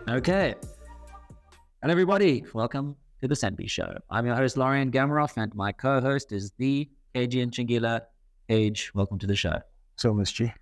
Okay. Hello, everybody. Welcome to the Centbee Show. I'm your host, Lorien Gamaroff, and my co-host is the Kage Ntshingila. Kage, welcome to the show. So, Ms. G,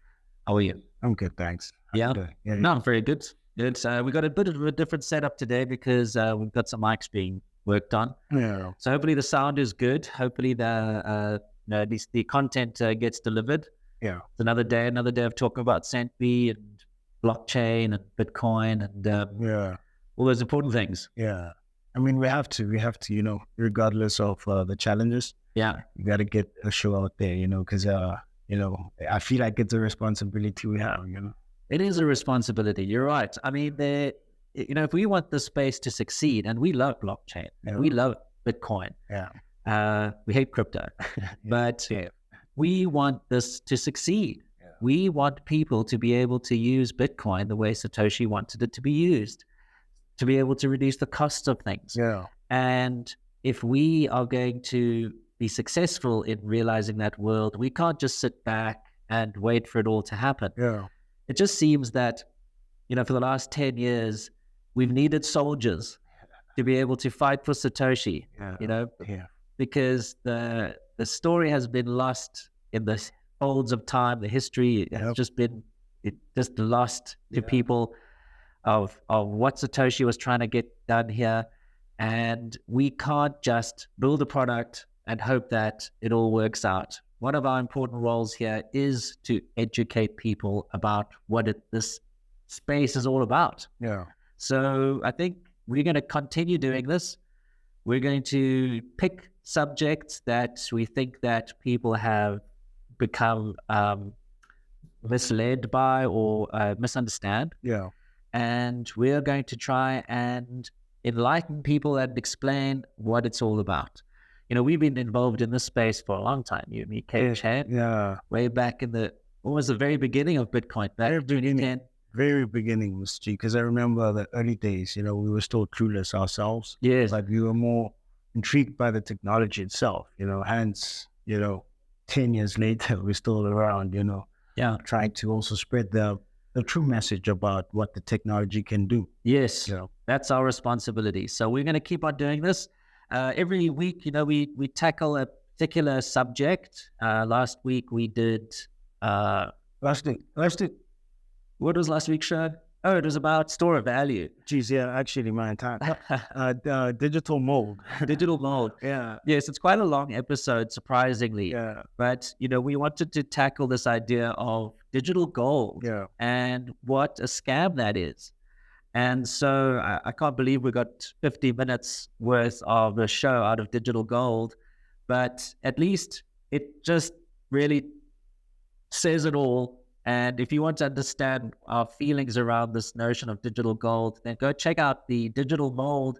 how are you? I'm good, thanks. Yeah? No, I'm very good. Good. We got a bit of a different setup today because we've got some mics being worked on. Yeah. So hopefully the sound is good. Hopefully at least the content gets delivered. Yeah. It's another day of talking about Centbee and blockchain and Bitcoin and all those important things. Yeah. I mean, we have to, regardless of the challenges. Yeah. You got to get a show out there, because, I feel like it's a responsibility we have, It is a responsibility. You're right. I mean, if we want the space to succeed, and we love blockchain, and we love Bitcoin. Yeah. We hate crypto, but we want this to succeed. Yeah. We want people to be able to use Bitcoin the way Satoshi wanted it to be used, to be able to reduce the cost of things. Yeah. And if we are going to be successful in realizing that world, we can't just sit back and wait for it all to happen. Yeah. It just seems that, for the last 10 years, we've needed soldiers to be able to fight for Satoshi, because the story has been lost in the folds of time, the history has just lost to people of what Satoshi was trying to get done here. And we can't just build a product and hope that it all works out. One of our important roles here is to educate people about what this space is all about. Yeah. So I think we're going to continue doing this. We're going to pick subjects that we think that people have become misled by or misunderstand. Yeah. And we're going to try and enlighten people and explain what it's all about. We've been involved in this space for a long time. You and me, Kage, way back in the very beginning of Bitcoin, back in 2010. Very beginning, Mr. G, because I remember the early days, we were still clueless ourselves. Yes. But we were more intrigued by the technology itself, hence, 10 years later, we're still around, trying to also spread the true message about what the technology can do. Yes, that's our responsibility. So we're going to keep on doing this. Every week, we tackle a particular subject. Last week we did... Last week. What was last week's show? Oh, it was about store of value. Geez, yeah, actually my entire digital mold. Digital mold. Yeah. Yes, it's quite a long episode, surprisingly. Yeah. But, we wanted to tackle this idea of digital gold and what a scam that is. And so I can't believe we got 50 minutes worth of the show out of digital gold, but at least it just really says it all. And if you want to understand our feelings around this notion of digital gold, then go check out the Digital Mold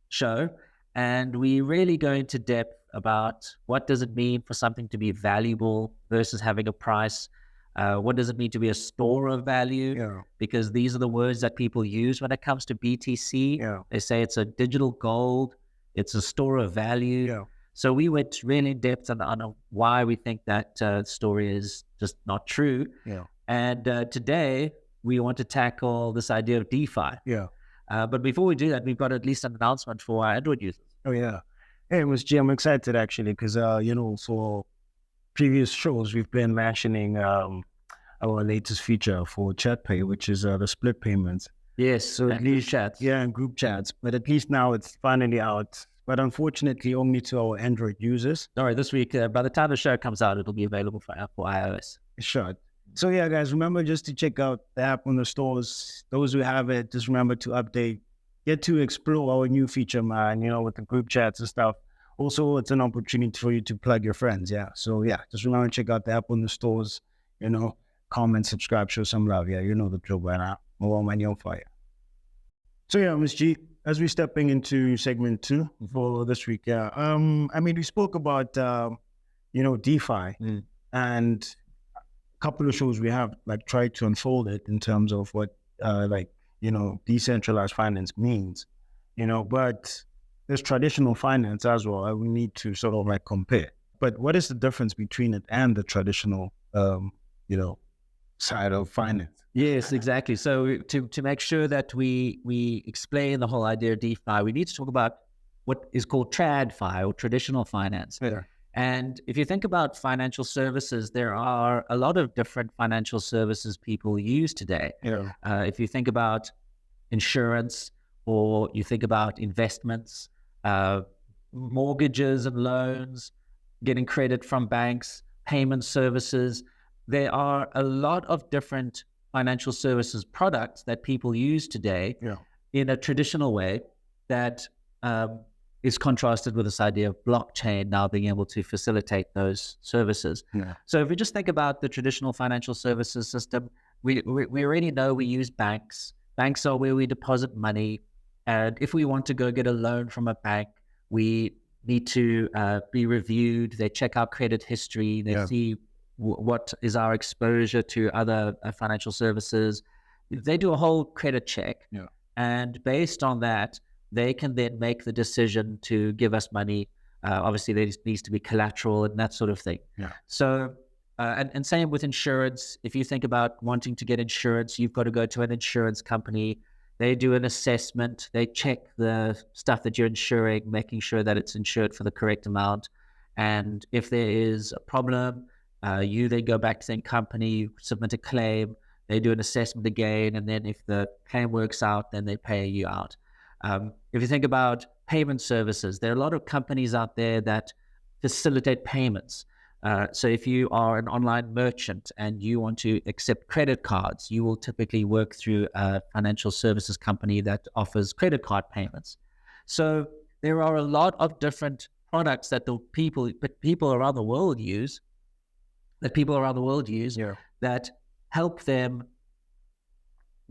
show. And we really go into depth about what does it mean for something to be valuable versus having a price. What does it mean to be a store of value? Yeah. Because these are the words that people use when it comes to BTC. Yeah. They say it's a digital gold, it's a store of value. Yeah. So we went really in depth on why we think that story is just not true. Yeah. And today we want to tackle this idea of DeFi. Yeah. But before we do that, we've got at least an announcement for our Android users. Oh, yeah. Hey, Ms. G, I'm excited actually because, for previous shows, we've been mentioning our latest feature for ChatPay, which is the split payments. Yes, so at least chats. Yeah, and group chats. But at least now it's finally out. But unfortunately, only to our Android users. Sorry, this week, by the time the show comes out, it'll be available for iOS. Sure. So yeah, guys, remember just to check out the app on the stores. Those who have it, just remember to update. Get to explore our new feature, man, with the group chats and stuff. Also, it's an opportunity for you to plug your friends, yeah. So yeah, just remember to check out the app on the stores, comment, subscribe, show some love. Yeah, you know the drill by now. More money on fire. So yeah, Ms. G, as we're stepping into segment 2 for this week, we spoke about, DeFi. And couple of shows we have like tried to unfold it in terms of what decentralized finance means, but there's traditional finance as well, and we need to sort of like compare. But what is the difference between it and the traditional side of finance? Yes, exactly. So to make sure that we explain the whole idea of DeFi, we need to talk about what is called TradFi, or traditional finance. Yeah. And if you think about financial services, there are a lot of different financial services people use today. Yeah. If you think about insurance, or you think about investments, mortgages and loans, getting credit from banks, payment services, there are a lot of different financial services products that people use today in a traditional way that is contrasted with this idea of blockchain now being able to facilitate those services. Yeah. So if we just think about the traditional financial services system, we already know we use banks. Banks are where we deposit money. And if we want to go get a loan from a bank, we need to be reviewed. They check our credit history. They see what is our exposure to other financial services. They do a whole credit check. Yeah. And based on that, they can then make the decision to give us money. Obviously, there needs to be collateral and that sort of thing. Yeah. So, and same with insurance. If you think about wanting to get insurance, you've got to go to an insurance company. They do an assessment. They check the stuff that you're insuring, making sure that it's insured for the correct amount. And if there is a problem, you then go back to the company, you submit a claim. They do an assessment again. And then if the claim works out, then they pay you out. If you think about payment services, there are a lot of companies out there that facilitate payments. So if you are an online merchant and you want to accept credit cards, you will typically work through a financial services company that offers credit card payments. So there are a lot of different products that people around the world use, that help them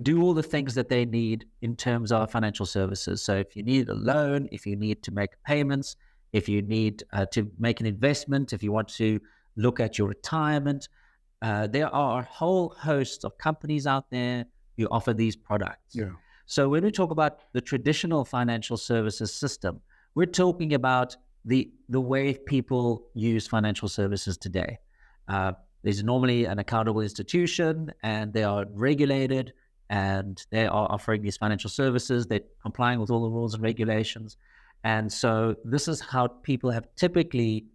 do all the things that they need in terms of financial services. So if you need a loan, if you need to make payments, if you need to make an investment, if you want to look at your retirement, there are a whole host of companies out there who offer these products. Yeah. So when we talk about the traditional financial services system, we're talking about the way people use financial services today. There's normally an accountable institution, and they are regulated, and they are offering these financial services. They're complying with all the rules and regulations. And so this is how people have typically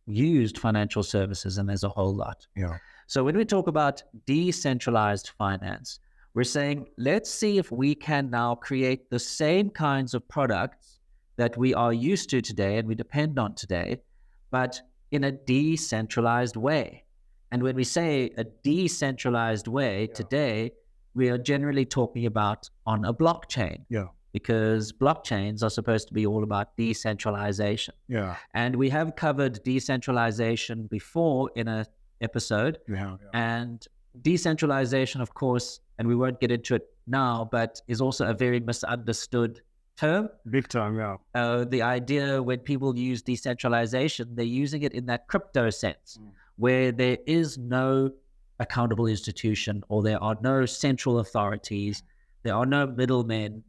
used financial services, and there's a whole lot. Yeah. So when we talk about decentralized finance, we're saying, let's see if we can now create the same kinds of products that we are used to today and we depend on today, but in a decentralized way. And when we say a decentralized way today, we are generally talking about on a blockchain. Yeah. Because blockchains are supposed to be all about decentralization. Yeah. And we have covered decentralization before in an episode. Yeah. And decentralization, of course, and we won't get into it now, but is also a very misunderstood term. Big time, yeah. The idea when people use decentralization, they're using it in that crypto sense, where there is no accountable institution, or there are no central authorities, there are no middlemen.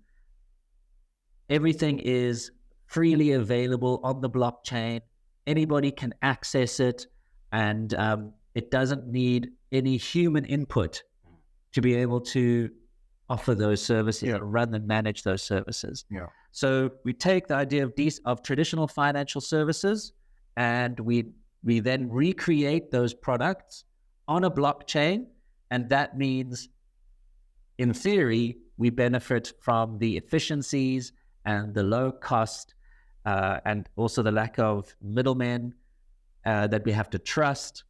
Everything is freely available on the blockchain. Anybody can access it, and it doesn't need any human input to be able to offer those services, run and manage those services. Yeah. So we take the idea of traditional financial services, and we then recreate those products on a blockchain, and that means, in theory, we benefit from the efficiencies and the low cost, and also the lack of middlemen that we have to trust,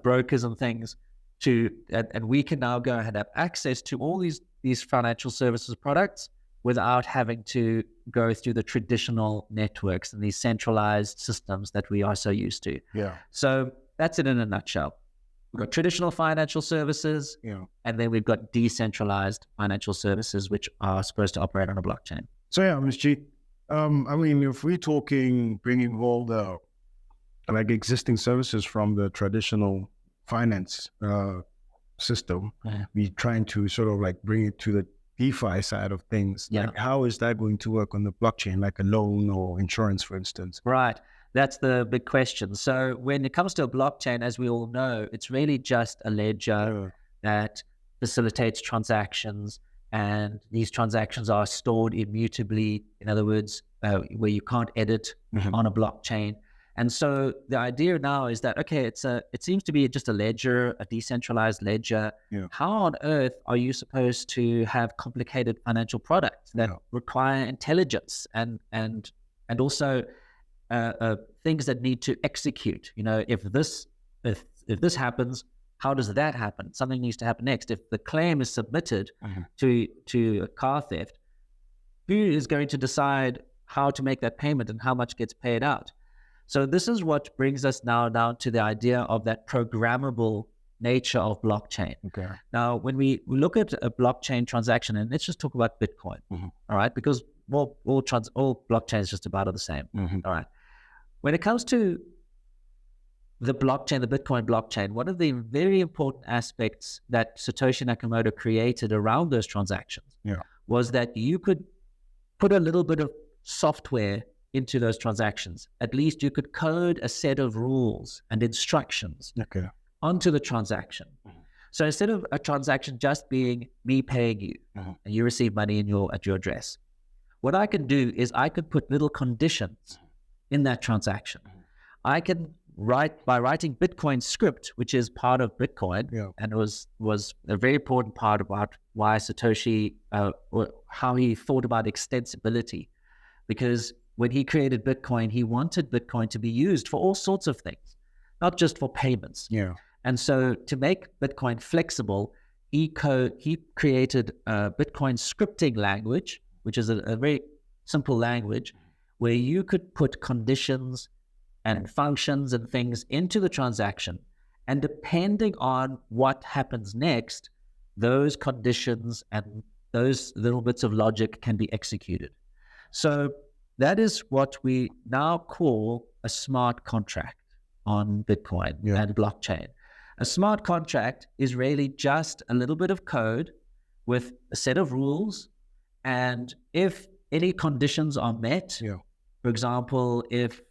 brokers and things, and we can now go ahead and have access to all these financial services products without having to go through the traditional networks and these centralized systems that we are so used to. Yeah. So that's it in a nutshell. We've got traditional financial services, and then we've got decentralized financial services, which are supposed to operate on a blockchain. So yeah, Ms. G, I mean, if we're talking bringing all the like existing services from the traditional finance system. We're trying to sort of like bring it to the DeFi side of things. Like, how is that going to work on the blockchain, like a loan or insurance, for instance? Right. That's the big question. So when it comes to a blockchain, as we all know, it's really just a ledger that facilitates transactions, and these transactions are stored immutably. In other words, where you can't edit on a blockchain. And so the idea now is that, okay, it seems to be just a ledger, a decentralized ledger. How on earth are you supposed to have complicated financial products that require intelligence and also things that need to execute? You know, if this happens, how does that happen? Something needs to happen next. If the claim is submitted to a car theft, who is going to decide how to make that payment and how much gets paid out? So this is what brings us now down to the idea of that programmable nature of blockchain. Now, when we look at a blockchain transaction, and let's just talk about Bitcoin, all right? Because all blockchains just about are the same, all right? When it comes to the blockchain, the Bitcoin blockchain, one of the very important aspects that Satoshi Nakamoto created around those transactions was that you could put a little bit of software into those transactions. At least you could code a set of rules and instructions onto the transaction. So instead of a transaction just being me paying you and you receive money at your address, what I can do is I could put little conditions in that transaction. I can by writing Bitcoin script, which is part of Bitcoin, and was a very important part about why Satoshi, how he thought about extensibility, because when he created Bitcoin, he wanted Bitcoin to be used for all sorts of things, not just for payments. And so to make Bitcoin flexible, he created a Bitcoin scripting language, which is a very simple language where you could put conditions and functions and things into the transaction. And depending on what happens next, those conditions and those little bits of logic can be executed. So that is what we now call a smart contract on Bitcoin and blockchain. A smart contract is really just a little bit of code with a set of rules. And if any conditions are met, for example, if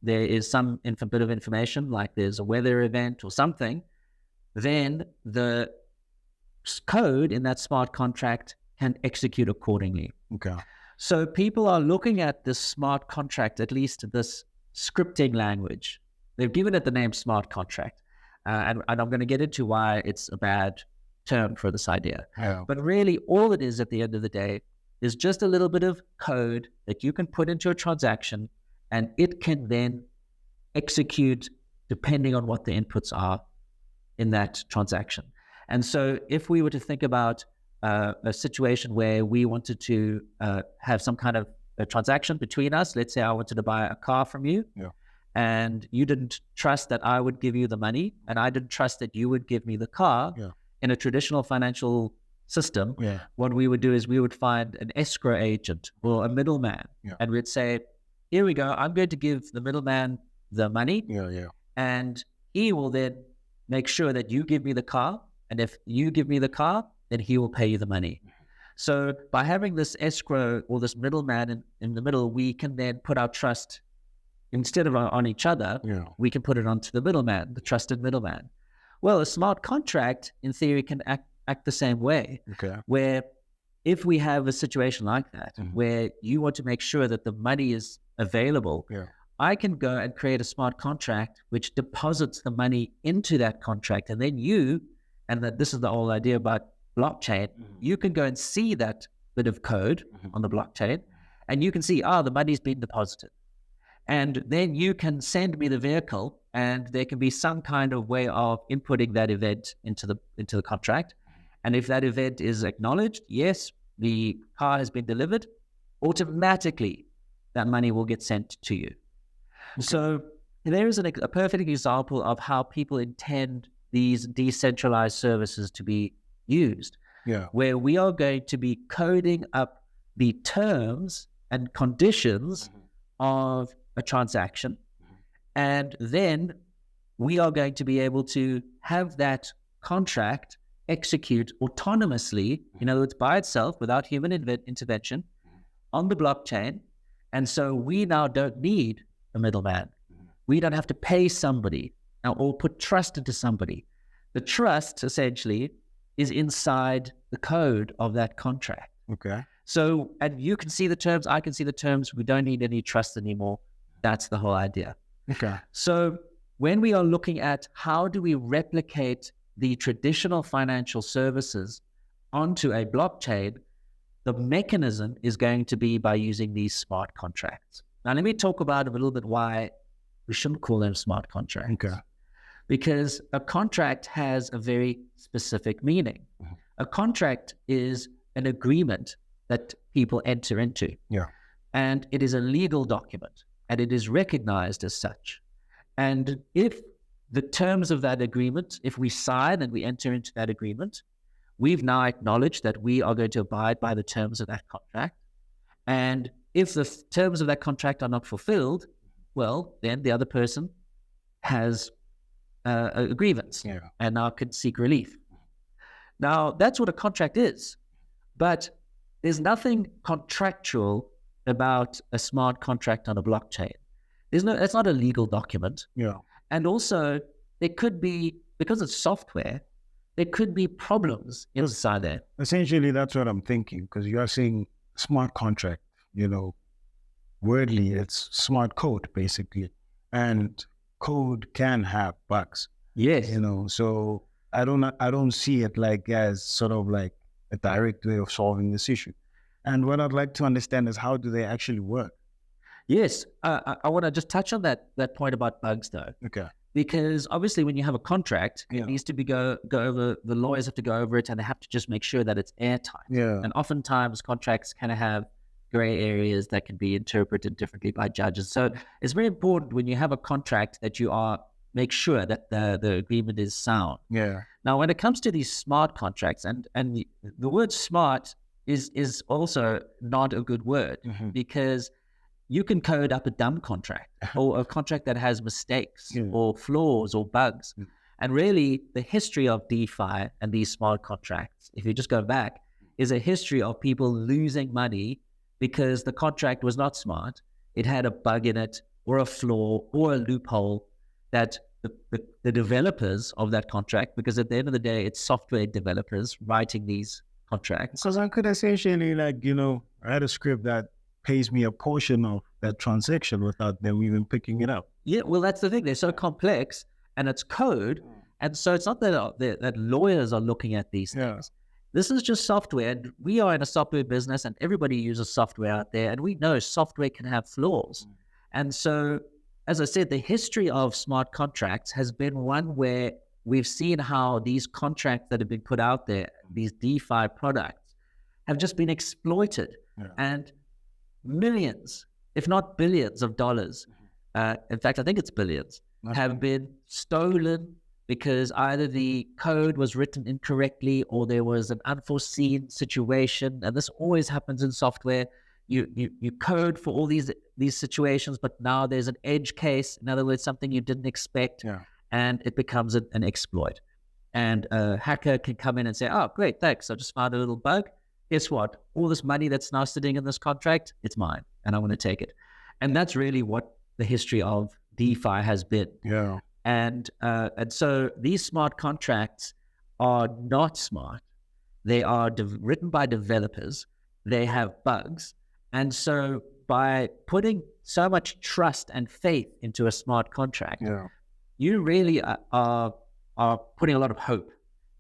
there is some bit of information, like there's a weather event or something, then the code in that smart contract can execute accordingly. So people are looking at this smart contract, at least this scripting language. They've given it the name smart contract. And I'm going to get into why it's a bad term for this idea. But really, all it is at the end of the day is just a little bit of code that you can put into a transaction, and it can then execute depending on what the inputs are in that transaction. And so if we were to think about a situation where we wanted to have some kind of a transaction between us, let's say I wanted to buy a car from you, and you didn't trust that I would give you the money, and I didn't trust that you would give me the car. In a traditional financial system, what we would do is we would find an escrow agent or a middleman, and we'd say, here we go, I'm going to give the middleman the money, and he will then make sure that you give me the car, and if you give me the car, then he will pay you the money. So by having this escrow or this middleman in the middle, we can then put our trust, instead of on each other, we can put it onto the middleman, the trusted middleman. Well, a smart contract, in theory, can act the same way, where if we have a situation like that, where you want to make sure that the money is available, I can go and create a smart contract which deposits the money into that contract, and then this is the whole idea about blockchain, you can go and see that bit of code on the blockchain, and you can see, the money's been deposited. And then you can send me the vehicle, and there can be some kind of way of inputting that event into the contract. And if that event is acknowledged, yes, the car has been delivered, automatically that money will get sent to you. So there is a perfect example of how people intend these decentralized services to be used, where we are going to be coding up the terms and conditions of a transaction, and then we are going to be able to have that contract execute autonomously, in other words, by itself without human intervention on the blockchain. And so we now don't need a middleman. We don't have to pay somebody or put trust into somebody. The trust essentially is inside the code of that contract. Okay. So, and you can see the terms, I can see the terms. We don't need any trust anymore. That's the whole idea. Okay. So when we are looking at how do we replicate the traditional financial services onto a blockchain, the mechanism is going to be by using these smart contracts. Now, let me talk about a little bit why we shouldn't call them smart contracts. Okay. Because a contract has a very specific meaning. Mm-hmm. A contract is an agreement that people enter into. Yeah. And it is a legal document, and it is recognized as such. And if the terms of that agreement, if we sign and we enter into that agreement, we've now acknowledged that we are going to abide by the terms of that contract. And if the terms of that contract are not fulfilled, well, then the other person has a grievance and now could seek relief. Now, that's what a contract is. But there's nothing contractual about a smart contract on a blockchain. It's not a legal document. Yeah. And also, there could be, because it's software, there could be problems inside there. Essentially, that's what I'm thinking, because you are saying smart contract, wordly, it's smart code, basically. And code can have bugs. Yes. So I don't see it like as sort of like a direct way of solving this issue. And what I'd like to understand is, how do they actually work? Yes, I want to just touch on that point about bugs, though. Okay. Because obviously, when you have a contract, it needs to be go over. The lawyers have to go over it, and they have to just make sure that it's airtight. Yeah. And oftentimes, contracts kind of have gray areas that can be interpreted differently by judges. So it's very important when you have a contract that you make sure that the agreement is sound. Yeah. Now, when it comes to these smart contracts, and the word smart is also not a good word, because you can code up a dumb contract or a contract that has mistakes or flaws or bugs. And really, the history of DeFi and these smart contracts, if you just go back, is a history of people losing money because the contract was not smart. It had a bug in it or a flaw or a loophole that the developers of that contract, because at the end of the day, it's software developers writing these contracts. Because I could essentially I had a script that pays me a portion of that transaction without them even picking it up. Yeah, well, that's the thing. They're so complex, and it's code. And so it's not that lawyers are looking at these things. Yeah. This is just software. And we are in a software business, and everybody uses software out there. And we know software can have flaws. And so, as I said, the history of smart contracts has been one where we've seen how these contracts that have been put out there, these DeFi products, have just been exploited. Yeah. And millions, if not billions of dollars, in fact, I think it's billions, have been stolen because either the code was written incorrectly or there was an unforeseen situation. And this always happens in software. You code for all these situations, but now there's an edge case. In other words, something you didn't expect, and it becomes an exploit. And a hacker can come in and say, oh, great, thanks. I just found a little bug. Guess what? All this money that's now sitting in this contract, it's mine, and I want to take it. And that's really what the history of DeFi has been. Yeah. And so these smart contracts are not smart. They are written by developers. They have bugs. And so by putting so much trust and faith into a smart contract, you really are putting a lot of hope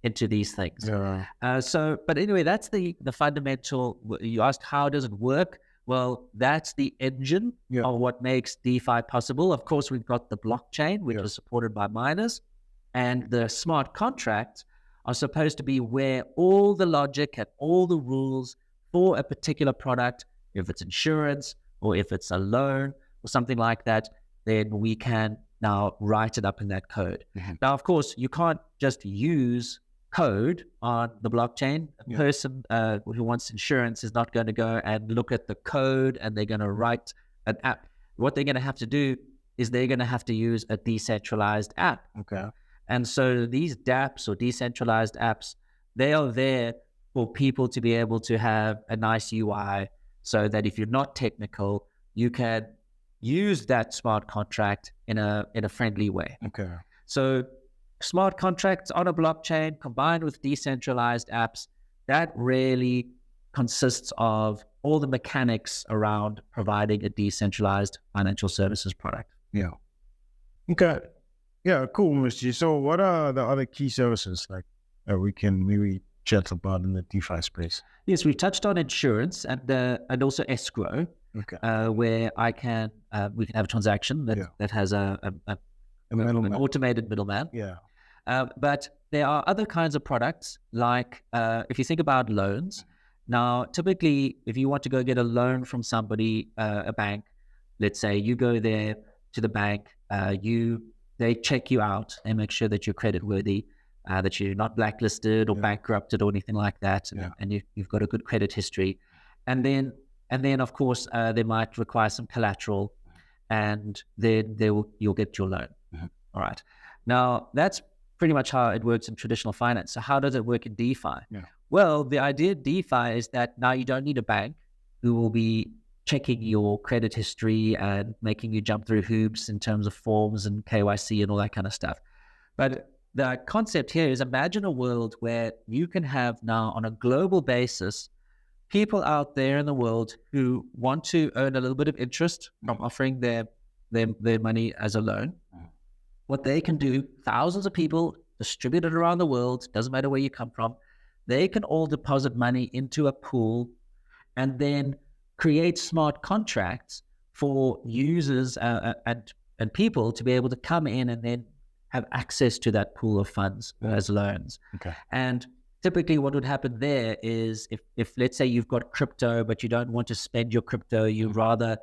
into these things. Yeah. But anyway, that's the fundamental. You asked, how does it work? Well, that's the engine of what makes DeFi possible. Of course, we've got the blockchain, which is supported by miners, and the smart contracts are supposed to be where all the logic and all the rules for a particular product, if it's insurance or if it's a loan or something like that, then we can now write it up in that code. Now, of course, you can't just use code on the blockchain. A person who wants insurance is not going to go and look at the code and they're going to write an app. What they're going to have to do is they're going to have to use a decentralized app. Okay. And so these dApps or decentralized apps, they are there for people to be able to have a nice UI so that if you're not technical, you can use that smart contract in a friendly way. Okay. So smart contracts on a blockchain combined with decentralized apps, that really consists of all the mechanics around providing a decentralized financial services product. Yeah. Okay. Yeah, cool, Mr. G. So what are the other key services like that we can maybe chat about in the DeFi space? Yes, we touched on insurance and also escrow, where we can have a transaction that has an automated middleman. Yeah. But there are other kinds of products like if you think about loans. Now, typically, if you want to go get a loan from somebody, a bank, let's say you go there to the bank, they check you out, they make sure that you're creditworthy, that you're not blacklisted or bankrupted or anything like that, and you've got a good credit history, and then of course they might require some collateral, and then you'll get your loan. All right. Now that's pretty much how it works in traditional finance. So how does it work in DeFi? Well, the idea of DeFi is that now you don't need a bank who will be checking your credit history and making you jump through hoops in terms of forms and KYC and all that kind of stuff. But the concept here is, imagine a world where you can have now on a global basis people out there in the world who want to earn a little bit of interest from offering their money as a loan. What they can do, thousands of people distributed around the world, doesn't matter where you come from, they can all deposit money into a pool and then create smart contracts for users and people to be able to come in and then have access to that pool of funds as loans. Okay. And typically what would happen there is if let's say you've got crypto, but you don't want to spend your crypto, you rather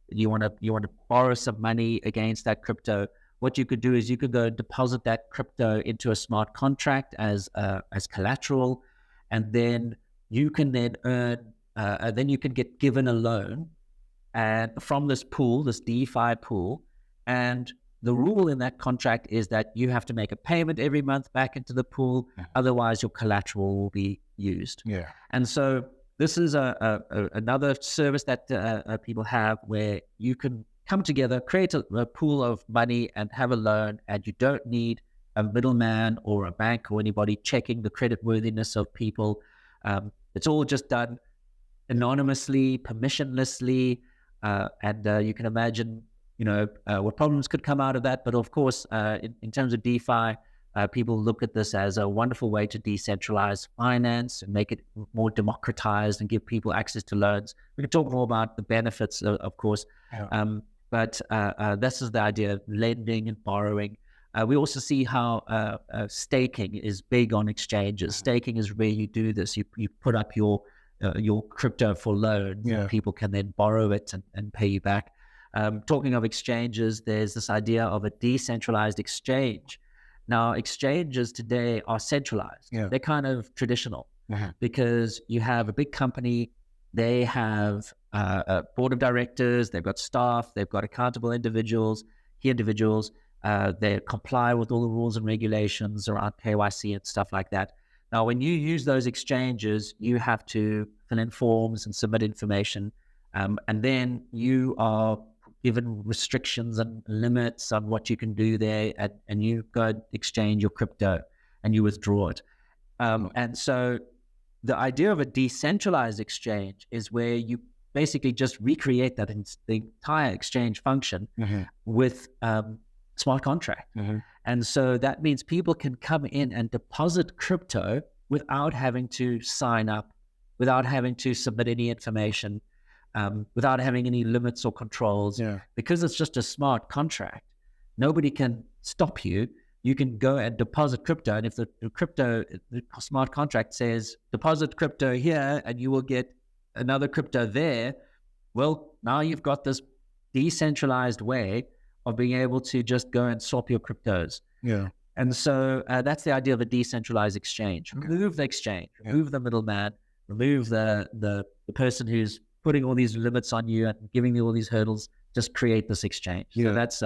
you want to borrow some money against that crypto. What you could do is you could go deposit that crypto into a smart contract as collateral, and then you can then earn. Then you can get given a loan, and from this pool, this DeFi pool, and the rule in that contract is that you have to make a payment every month back into the pool, otherwise your collateral will be used. Yeah. And so this is another service that people have where you can come together, create a pool of money and have a loan, and you don't need a middleman or a bank or anybody checking the credit worthiness of people. It's all just done anonymously, permissionlessly, and you can imagine, what problems could come out of that. But of course, in terms of DeFi, people look at this as a wonderful way to decentralize finance and make it more democratized and give people access to loans. We can talk more about the benefits, of course, but this is the idea of lending and borrowing. We also see how staking is big on exchanges. Staking is where you do this. You put up your crypto for loans, and people can then borrow it and pay you back. Talking of exchanges, there's this idea of a decentralized exchange. Now, exchanges today are centralized. They're kind of traditional because you have a big company, they have a board of directors, they've got staff, they've got accountable individuals, they comply with all the rules and regulations around KYC and stuff like that. Now, when you use those exchanges, you have to fill in forms and submit information, and then you are given restrictions and limits on what you can do there, and you go and exchange your crypto and you withdraw it. And so the idea of a decentralized exchange is where you basically just recreate that in the entire exchange function with smart contract. And so that means people can come in and deposit crypto without having to sign up, without having to submit any information, without having any limits or controls. Because it's just a smart contract, nobody can stop you. You can go and deposit crypto, and if the smart contract says deposit crypto here and you will get another crypto there, well, now you've got this decentralized way of being able to just go and swap your cryptos. And so that's the idea of a decentralized exchange. Remove the exchange, remove the middleman, remove the person who's putting all these limits on you and giving you all these hurdles. just create this exchange. So that's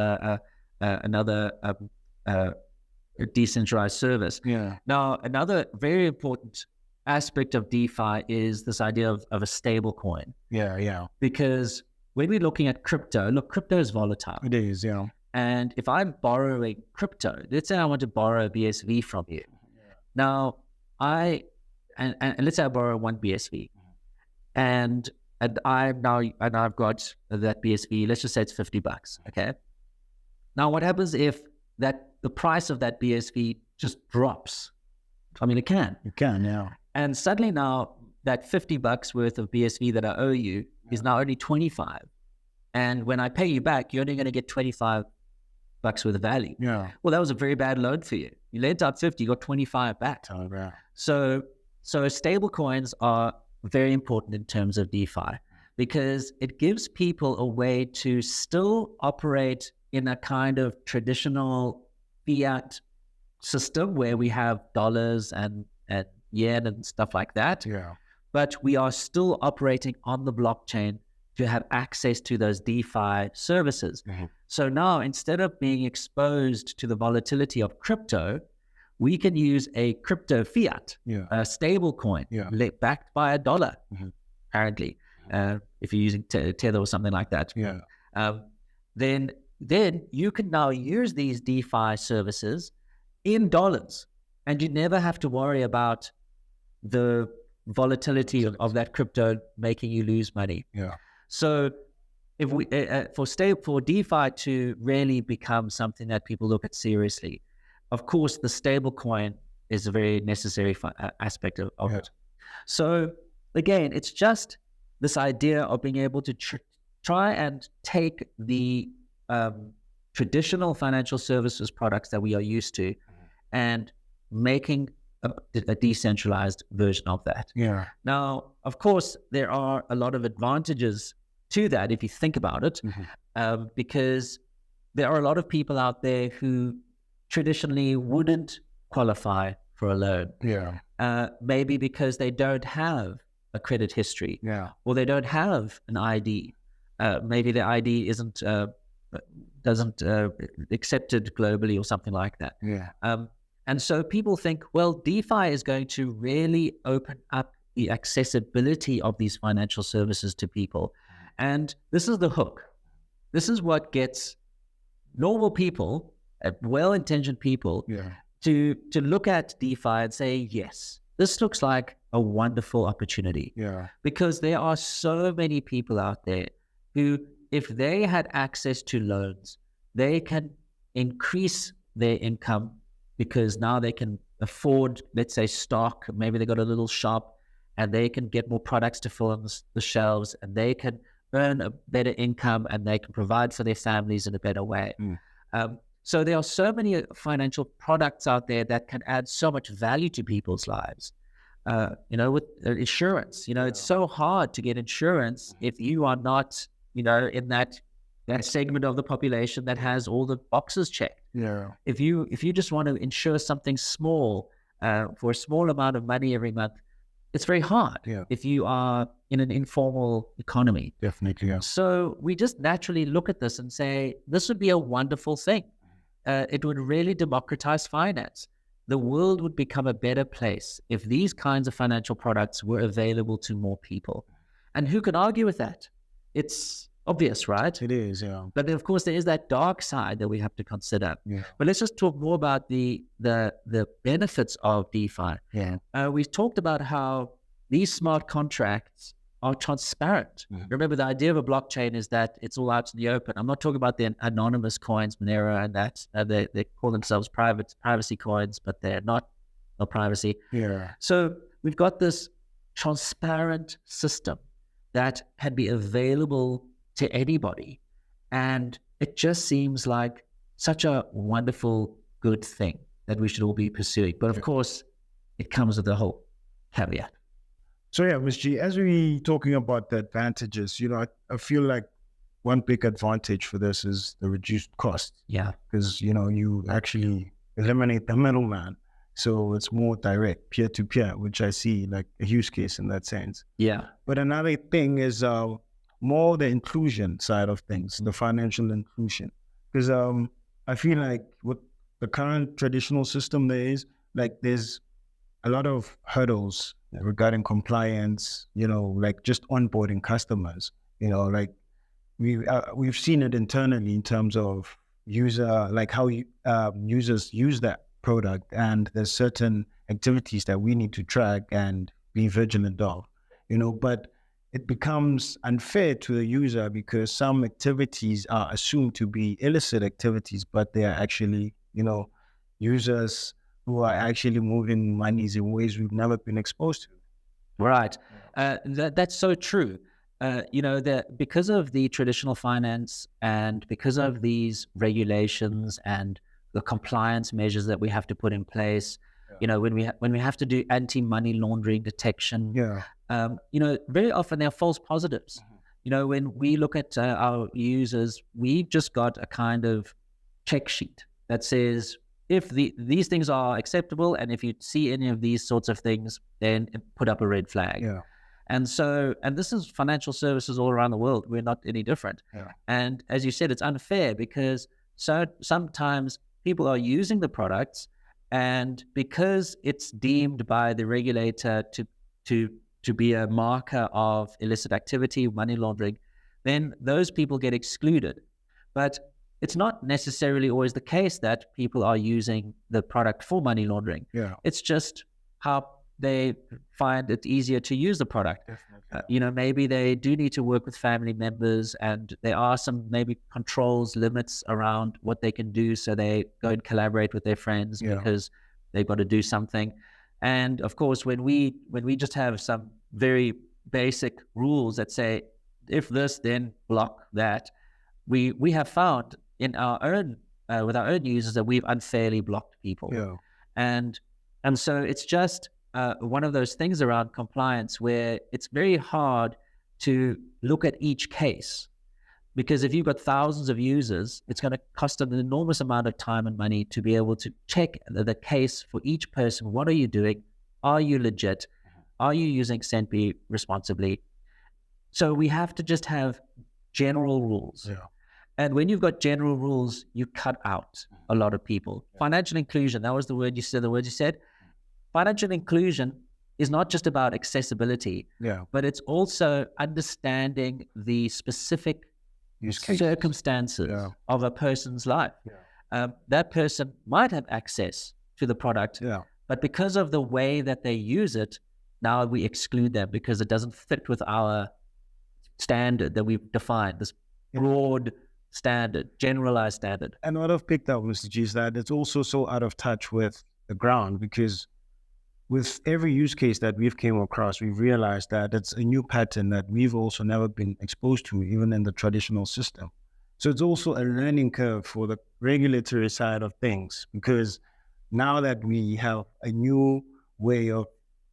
another decentralized service. Now, another very important aspect of DeFi is this idea of a stable coin. Because when we're looking at crypto, look, crypto is volatile. It is, And if I'm borrowing crypto, let's say I want to borrow a BSV from you. Now, and let's say I borrow 1 BSV, and I've got that BSV. Let's just say it's $50. Okay. Now, what happens if the price of that BSV just drops? I mean, it can. It can, And suddenly now that $50 worth of BSV that I owe you is now only 25. And when I pay you back, you're only going to get 25 bucks worth of value. Well, that was a very bad loan for you. You lent out 50, you got 25 back. So stable coins are very important in terms of DeFi because it gives people a way to still operate in a kind of traditional fiat system where we have dollars and yen and stuff like that. But we are still operating on the blockchain to have access to those DeFi services. So now, instead of being exposed to the volatility of crypto, we can use a crypto fiat, a stable coin, backed by $1, apparently, if you're using Tether or something like that. Then you can now use these DeFi services in dollars, and you never have to worry about the volatility of that crypto making you lose money. So if we for DeFi to really become something that people look at seriously, of course, the stable coin is a very necessary aspect of it. So again, it's just this idea of being able to try and take the traditional financial services products that we are used to and making a decentralized version of that. Now, of course, there are a lot of advantages to that if you think about it, because there are a lot of people out there who traditionally wouldn't qualify for a loan. Maybe because they don't have a credit history, or they don't have an ID. Maybe the ID doesn't accepted globally or something like that. And so people think, well, DeFi is going to really open up the accessibility of these financial services to people. And this is the hook. This is what gets normal people, well-intentioned people, to look at DeFi and say, yes, this looks like a wonderful opportunity. Because there are so many people out there who, if they had access to loans, they can increase their income because now they can afford, let's say, stock. Maybe they got a little shop and they can get more products to fill on the shelves, and they can earn a better income and they can provide for their families in a better way. So there are so many financial products out there that can add so much value to people's lives. With insurance, it's so hard to get insurance if you are not, in that segment of the population that has all the boxes checked. If you just want to insure something small for a small amount of money every month, it's very hard if you are in an informal economy. Definitely. So we just naturally look at this and say, this would be a wonderful thing. It would really democratize finance. The world would become a better place if these kinds of financial products were available to more people. And who can argue with that? It's obvious, right? It is, But then, of course, there is that dark side that we have to consider. But let's just talk more about the benefits of DeFi. We've talked about how these smart contracts are transparent. Remember, the idea of a blockchain is that it's all out in the open. I'm not talking about the anonymous coins, Monero, and that. They call themselves privacy coins, but they're not privacy. So we've got this transparent system that can be available to anybody. And it just seems like such a wonderful, good thing that we should all be pursuing. But of course, it comes with a whole caveat. So Ms. G, as we talking about the advantages, I feel like one big advantage for this is the reduced cost. Because, you actually eliminate the middleman. So it's more direct, peer-to-peer, which I see like a use case in that sense. But another thing is more the inclusion side of things, the financial inclusion. Because I feel like with the current traditional system there's a lot of hurdles regarding compliance, like just onboarding customers, like we've seen it internally in terms of how users use that product, and there's certain activities that we need to track and be vigilant of, but it becomes unfair to the user because some activities are assumed to be illicit activities, but they are actually, users who are actually moving monies in ways we've never been exposed to. Right. That's so true. Because of the traditional finance and because of these regulations and the compliance measures that we have to put in place, when we have to do anti-money laundering detection, very often there are false positives. When we look at our users, we've just got a kind of check sheet that says, if these things are acceptable, and if you see any of these sorts of things, then put up a red flag. Yeah. And this is financial services all around the world. We're not any different. Yeah. And as you said, it's unfair because sometimes people are using the products, and because it's deemed by the regulator to be a marker of illicit activity, money laundering, then those people get excluded. But it's not necessarily always the case that people are using the product for money laundering. Yeah. It's just how they find it easier to use the product. Maybe they do need to work with family members, and there are some maybe controls, limits around what they can do, so they go and collaborate with their friends because they've got to do something. And of course, when we just have some very basic rules that say, if this, then block that, we have found in our own with our own users that we've unfairly blocked people. Yeah. And so it's just one of those things around compliance where it's very hard to look at each case, because if you've got thousands of users, it's going to cost an enormous amount of time and money to be able to check the case for each person. What are you doing? Are you legit? Are you using Centbee responsibly? So we have to just have general rules. Yeah. And when you've got general rules, you cut out a lot of people. Yeah. Financial inclusion, that was the words you said. Financial inclusion is not just about accessibility, but it's also understanding the specific circumstances of a person's life. Yeah. That person might have access to the product, but because of the way that they use it, now we exclude them because it doesn't fit with our standard that we've defined, this broad standard, generalized standard. And what I've picked up, Mr. G, is that it's also so out of touch with the ground, because with every use case that we've came across, we've realized that it's a new pattern that we've also never been exposed to, even in the traditional system. So it's also a learning curve for the regulatory side of things, because now that we have a new way of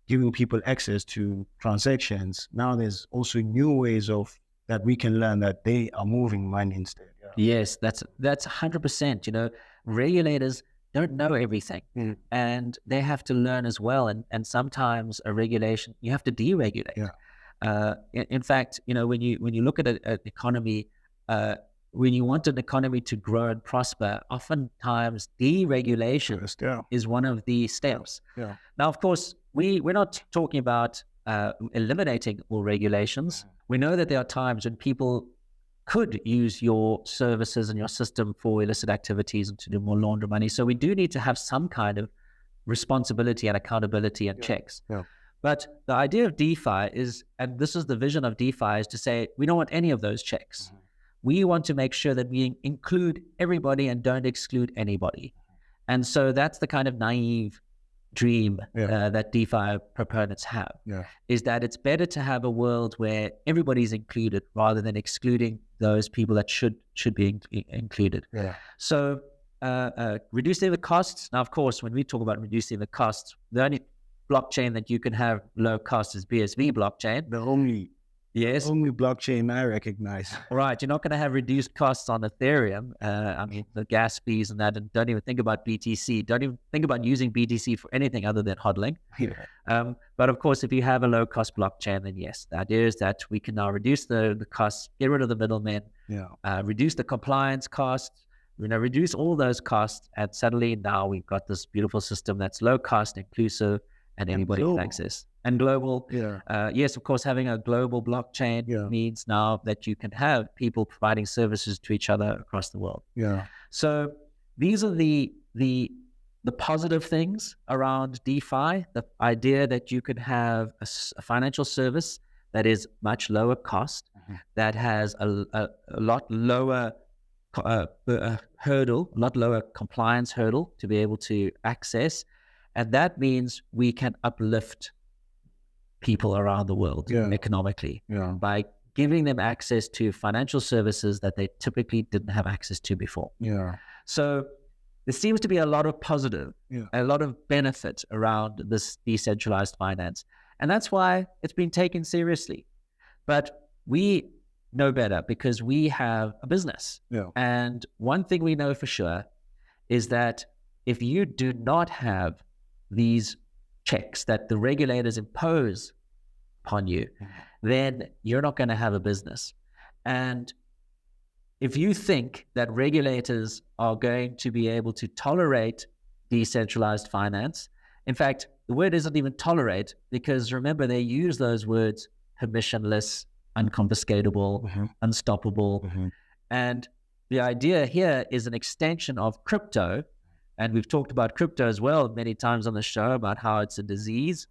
giving people access to transactions, now there's also new ways of that we can learn that they are moving money instead. Yes, that's 100%. Regulators don't know everything, and they have to learn as well. And sometimes a regulation, you have to deregulate. In fact, when you look at an economy, when you want an economy to grow and prosper, oftentimes deregulation is one of the steps. Now, of course, we're not talking about eliminating all regulations. We know that there are times when people could use your services and your system for illicit activities and to do more launder money. So we do need to have some kind of responsibility and accountability and checks. But the idea of DeFi is, and this is the vision of DeFi, is to say we don't want any of those checks. We want to make sure that we include everybody and don't exclude anybody. And so that's the kind of naive dream that DeFi proponents have, is that it's better to have a world where everybody's included rather than excluding those people that should be included. So reducing the costs. Now, of course, when we talk about reducing the costs, the only blockchain that you can have low cost is BSV blockchain. The only Yes. Only blockchain I recognize. Right. You're not going to have reduced costs on Ethereum. I mean, the gas fees and that, and don't even think about BTC. Don't even think about using BTC for anything other than hodling. Yeah. But of course, if you have a low cost blockchain, then yes, the idea is that we can now reduce the costs, get rid of the middlemen, reduce the compliance costs, reduce all those costs. And suddenly now we've got this beautiful system that's low cost, inclusive, and anybody can access. And global. Yes, of course, having a global blockchain means now that you can have people providing services to each other across the world. So these are the positive things around DeFi, the idea that you could have a financial service that is much lower cost, that has a lot lower hurdle, a lot lower compliance hurdle to be able to access. And that means we can uplift people around the world economically by giving them access to financial services that they typically didn't have access to before. So there seems to be a lot of positive, a lot of benefit around this decentralized finance. And that's why it's been taken seriously. But we know better because we have a business. And one thing we know for sure is that if you do not have these checks that the regulators impose upon you, then you're not going to have a business. And if you think that regulators are going to be able to tolerate decentralized finance, in fact, the word isn't even tolerate, because remember, they use those words permissionless, unconfiscatable, unstoppable. And the idea here is an extension of crypto. And we've talked about crypto as well many times on the show about how it's a disease.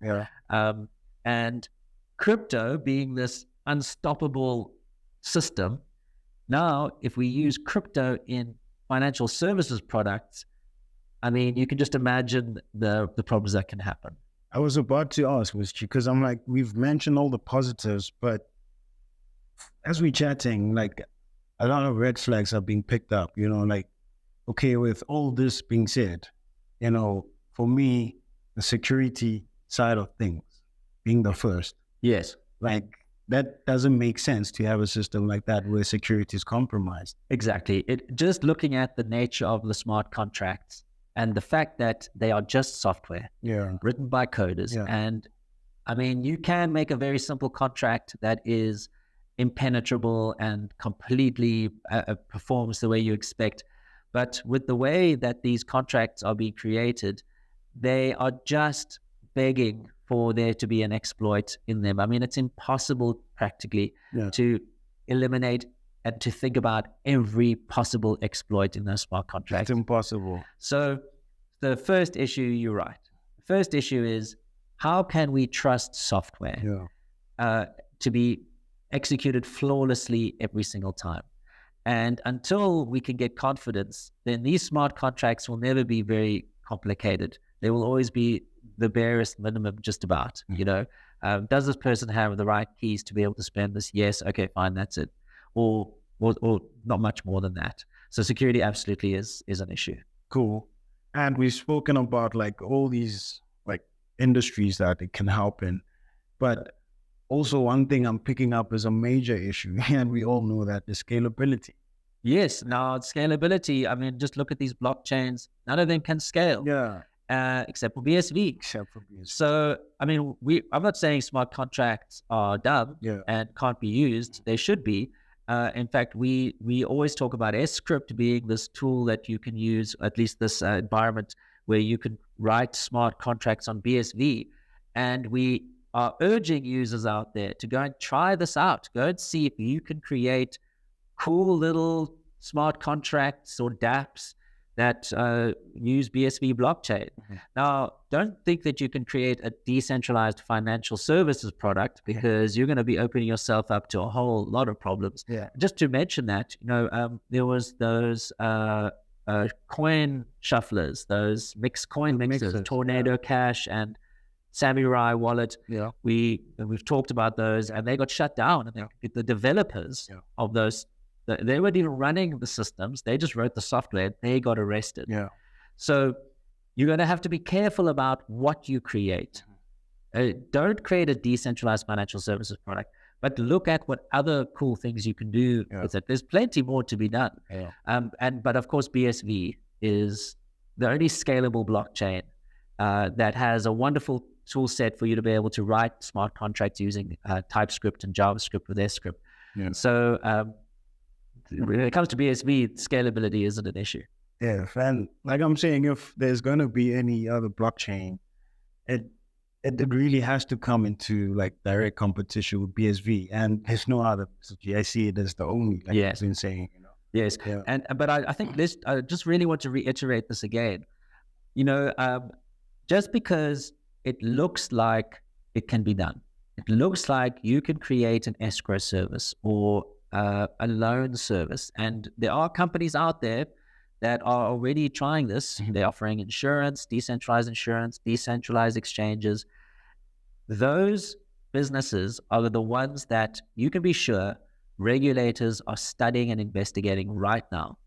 And crypto being this unstoppable system, now if we use crypto in financial services products, I mean, you can just imagine the problems that can happen. I was about to ask, because I'm like, we've mentioned all the positives, but as we're chatting, like a lot of red flags are being picked up, like, okay, with all this being said, for me, the security side of things being the first. Yes. Like, that doesn't make sense to have a system like that where security is compromised. Exactly. Just looking at the nature of the smart contracts and the fact that they are just software written by coders. And I mean, you can make a very simple contract that is impenetrable and completely performs the way you expect. But with the way that these contracts are being created, they are just begging for there to be an exploit in them. I mean, it's impossible practically to eliminate and to think about every possible exploit in those smart contracts. It's impossible. So the first issue, you're right. The first issue is, how can we trust software to be executed flawlessly every single time? And until we can get confidence, then these smart contracts will never be very complicated. They will always be the barest minimum, just about. Does this person have the right keys to be able to spend this? Yes. Okay, fine. That's it. Or not much more than that. So security absolutely is an issue. Cool. And we've spoken about like all these like industries that it can help in, but also one thing I'm picking up is a major issue, and we all know that, the scalability. Yes. Now, scalability, I mean, just look at these blockchains. None of them can scale. Except for BSV. So, I mean, I'm not saying smart contracts are dumb and can't be used. They should be. In fact, we always talk about S-Script being this tool that you can use, at least this environment where you can write smart contracts on BSV. And we are urging users out there to go and try this out. Go and see if you can create cool little smart contracts or dApps that use BSV blockchain. Now, don't think that you can create a decentralized financial services product, because you're going to be opening yourself up to a whole lot of problems. Just to mention that, there was those coin shufflers, those mixed coin mixers, Tornado Cash and Samurai Wallet. We've talked about those, and they got shut down. And the developers of those, they weren't even running the systems. They just wrote the software. They got arrested. So you're going to have to be careful about what you create. Don't create a decentralized financial services product. But look at what other cool things you can do with it. There's plenty more to be done. But of course, BSV is the only scalable blockchain that has a wonderful tool set for you to be able to write smart contracts using TypeScript and JavaScript with their script. So when it comes to BSV, scalability isn't an issue. Yeah, and like I'm saying, if there's going to be any other blockchain, it really has to come into like direct competition with BSV, and there's no other. I see it as the only. Like I've been saying, Yes, but I think I just really want to reiterate this again. Just because it looks like it can be done, it looks like you can create an escrow service or a loan service, and there are companies out there that are already trying this. They're offering insurance, decentralized exchanges. Those businesses are the ones that you can be sure regulators are studying and investigating right now.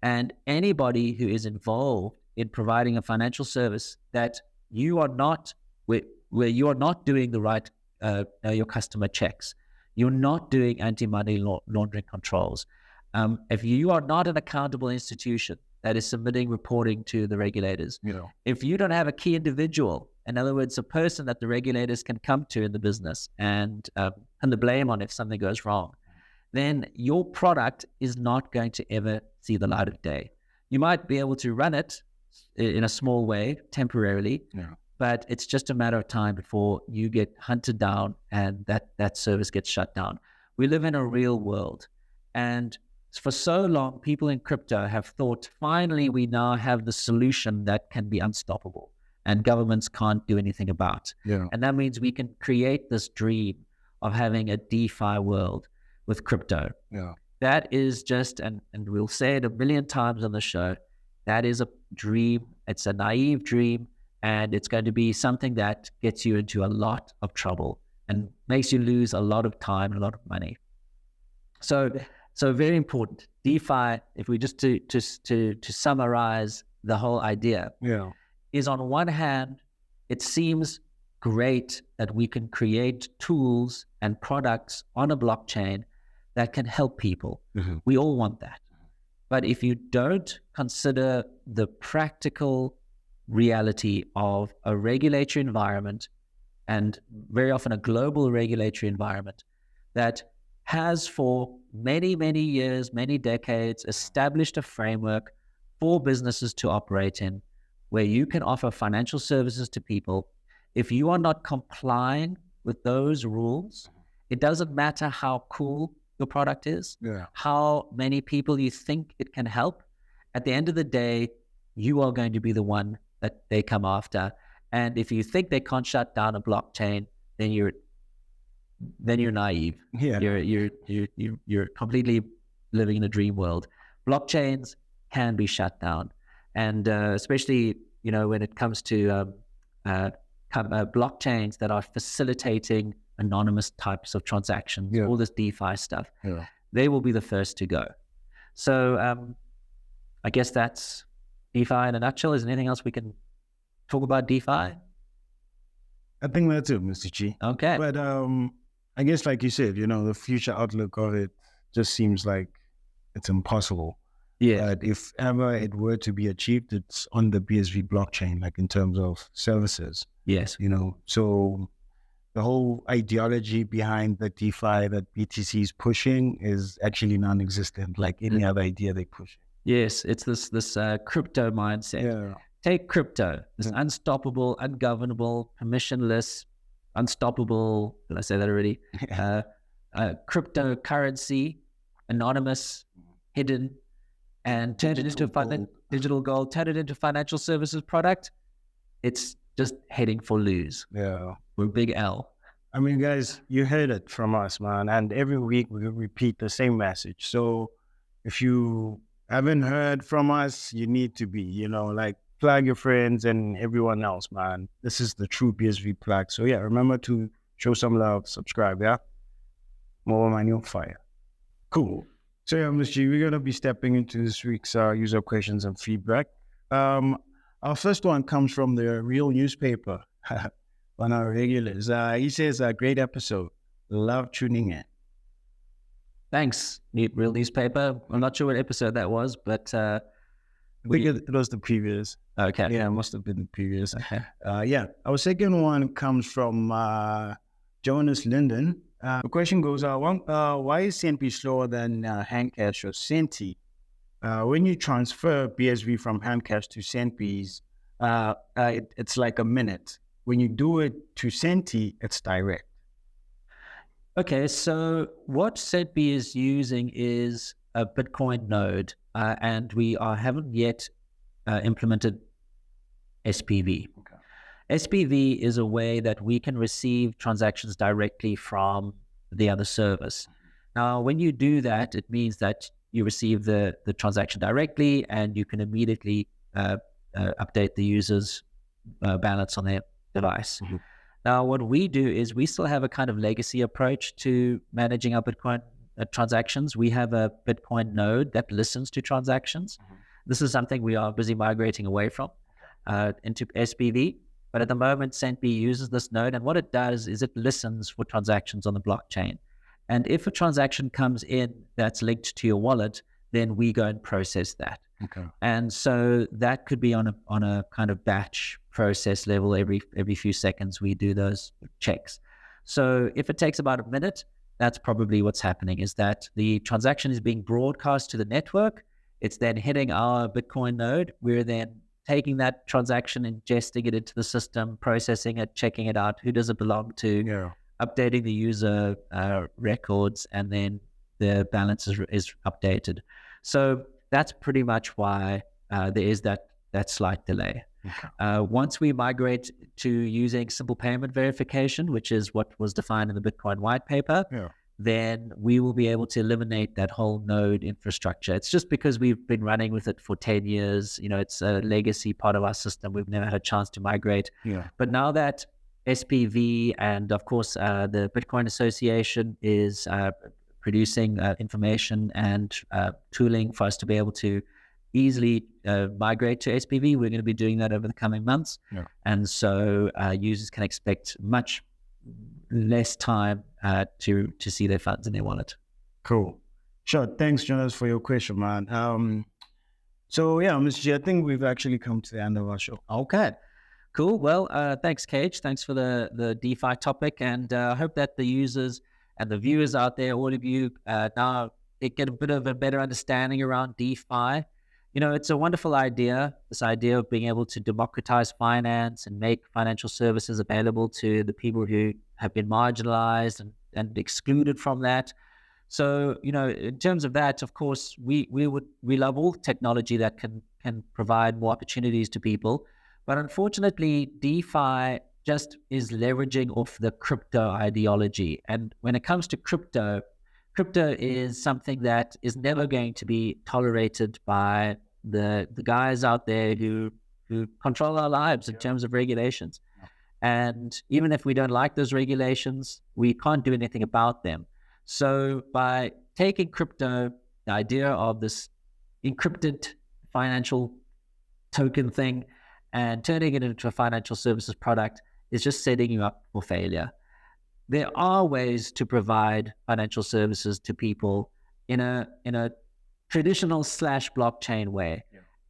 And anybody who is involved in providing a financial service that you are not, where you are not doing the right, your customer checks, you're not doing anti-money laundering controls, if you are not an accountable institution that is submitting reporting to the regulators, if you don't have a key individual, in other words, a person that the regulators can come to in the business and the blame on if something goes wrong, then your product is not going to ever see the light of day. You might be able to run it in a small way temporarily, but it's just a matter of time before you get hunted down and that service gets shut down. We live in a real world, and for so long, people in crypto have thought, finally, we now have the solution that can be unstoppable and governments can't do anything about. And that means we can create this dream of having a DeFi world with crypto. That is just, and we'll say it a million times on the show, that is a dream. It's a naive dream, and it's going to be something that gets you into a lot of trouble and makes you lose a lot of time and a lot of money. So very important. DeFi, if we just to summarize the whole idea, is on one hand, it seems great that we can create tools and products on a blockchain that can help people. We all want that. But if you don't consider the practical reality of a regulatory environment, and very often a global regulatory environment that has for many, many years, many decades, established a framework for businesses to operate in, where you can offer financial services to people. If you are not complying with those rules, it doesn't matter how cool your product is, how many people you think it can help. At the end of the day, you are going to be the one that they come after. And if you think they can't shut down a blockchain, then you're naive. You're completely living in a dream world. Blockchains can be shut down, and especially when it comes to blockchains that are facilitating anonymous types of transactions, all this DeFi stuff, they will be the first to go. So I guess that's DeFi in a nutshell. Is there anything else we can talk about DeFi? I think that's it, Mr. G. Okay. But I guess, like you said, the future outlook of it just seems like it's impossible. But if ever it were to be achieved, it's on the BSV blockchain, like in terms of services. So the whole ideology behind the DeFi that BTC is pushing is actually non-existent, like any other idea they push. Yes, it's this crypto mindset. Take crypto, this unstoppable, ungovernable, permissionless, unstoppable, did I say that already? Cryptocurrency, anonymous, hidden, and turn it into digital gold, turn it into financial services product. It's just heading for lose. We're big L. I mean, guys, you heard it from us, man. And every week we repeat the same message. So if you haven't heard from us, you need to be, plug your friends and everyone else, man. This is the true BSV plug. So remember to show some love, subscribe, More money on fire. Cool. So Mr. G, we're going to be stepping into this week's user questions and feedback. Our first one comes from the Real newspaper, one of our regulars. He says, great episode. Love tuning in. Thanks, Real Newspaper. I'm not sure what episode that was, but I think it was the previous. Okay. Yeah, it must have been the previous. Okay. Yeah, our second one comes from Jonas Linden. The question goes, why is Centbee slower than Handcash or Centi? When you transfer BSV from Handcash to Centbees, it's like a minute. When you do it to Centi, it's direct. Okay, so what Centbee is using is a Bitcoin node, and we haven't yet implemented SPV. Okay. SPV is a way that we can receive transactions directly from the other service. Now, when you do that, it means that you receive the transaction directly, and you can immediately update the user's balance on their device. Mm-hmm. Now, what we do is we still have a kind of legacy approach to managing our Bitcoin transactions. We have a Bitcoin node that listens to transactions. Mm-hmm. This is something we are busy migrating away from into SPV. But at the moment, Centbee uses this node, and what it does is it listens for transactions on the blockchain. And if a transaction comes in that's linked to your wallet, then we go and process that. Okay. And so that could be on a kind of batch process level. Every few seconds we do those checks. So if it takes about a minute, that's probably what's happening, is that the transaction is being broadcast to the network. It's then hitting our Bitcoin node. We're then taking that transaction, ingesting it into the system, processing it, checking it out. Who does it belong to? Updating the user records, and then the balance is updated. So that's pretty much why there is that slight delay. Okay. Once we migrate to using simple payment verification, which is what was defined in the Bitcoin white paper, then we will be able to eliminate that whole node infrastructure. It's just because we've been running with it for 10 years. It's a legacy part of our system. We've never had a chance to migrate. But now that SPV and, of course, the Bitcoin Association is producing information and tooling for us to be able to easily migrate to SPV. We're going to be doing that over the coming months. And so users can expect much less time to see their funds in their wallet. Cool. Sure. Thanks, Jonas, for your question, man. So, yeah, Mr. G, I think we've actually come to the end of our show. Okay. Cool. Well, thanks, Kage. Thanks for the DeFi topic. And I hope that the users and the viewers out there, all of you, now get a bit of a better understanding around DeFi. It's a wonderful idea, this idea of being able to democratize finance and make financial services available to the people who have been marginalized and excluded from that. So, in terms of that, of course, we love all technology that can provide more opportunities to people. But unfortunately, DeFi just is leveraging off the crypto ideology. And when it comes to crypto is something that is never going to be tolerated by the guys out there who control our lives in terms of regulations. And even if we don't like those regulations, we can't do anything about them. So by taking crypto, the idea of this encrypted financial token thing, and turning it into a financial services product is just setting you up for failure. There are ways to provide financial services to people in a traditional /blockchain way.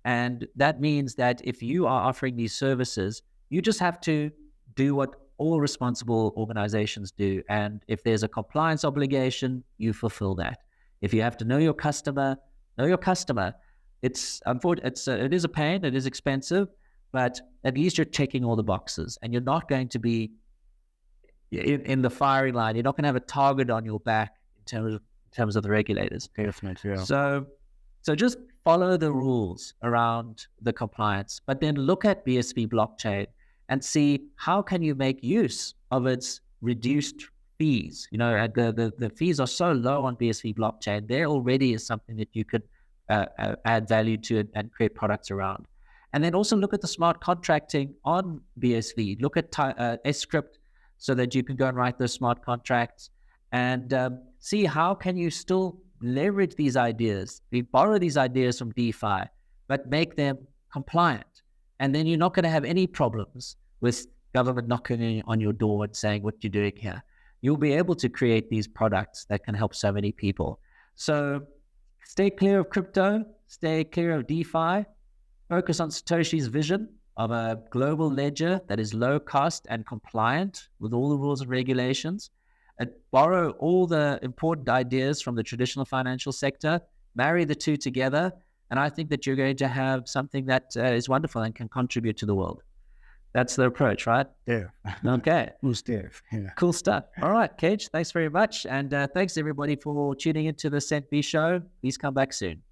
And that means that if you are offering these services, you just have to do what all responsible organizations do. And if there's a compliance obligation, you fulfill that. If you have to know your customer, know your customer. It is a pain, it is expensive, but at least you're checking all the boxes, and you're not going to be in the firing line. You're not going to have a target on your back in terms of the regulators. Definitely, yeah. So just follow the rules around the compliance, but then look at BSV blockchain and see how can you make use of its reduced fees. The fees are so low on BSV blockchain. There already is something that you could add value to it and create products around. And then also look at the smart contracting on BSV. Look at script so that you can go and write those smart contracts and see how can you still leverage these ideas. We borrow these ideas from DeFi, but make them compliant. And then you're not going to have any problems with government knocking on your door and saying what you're doing here. you'll be able to create these products that can help so many people. So stay clear of crypto, stay clear of DeFi, focus on Satoshi's vision of a global ledger that is low cost and compliant with all the rules and regulations, and borrow all the important ideas from the traditional financial sector, marry the two together, and I think that you're going to have something that is wonderful and can contribute to the world. That's the approach, right? Yeah. Okay. Cool stuff. Yeah. Cool stuff. All right, Kage, thanks very much. And thanks, everybody, for tuning into the Centbee Show. Please come back soon.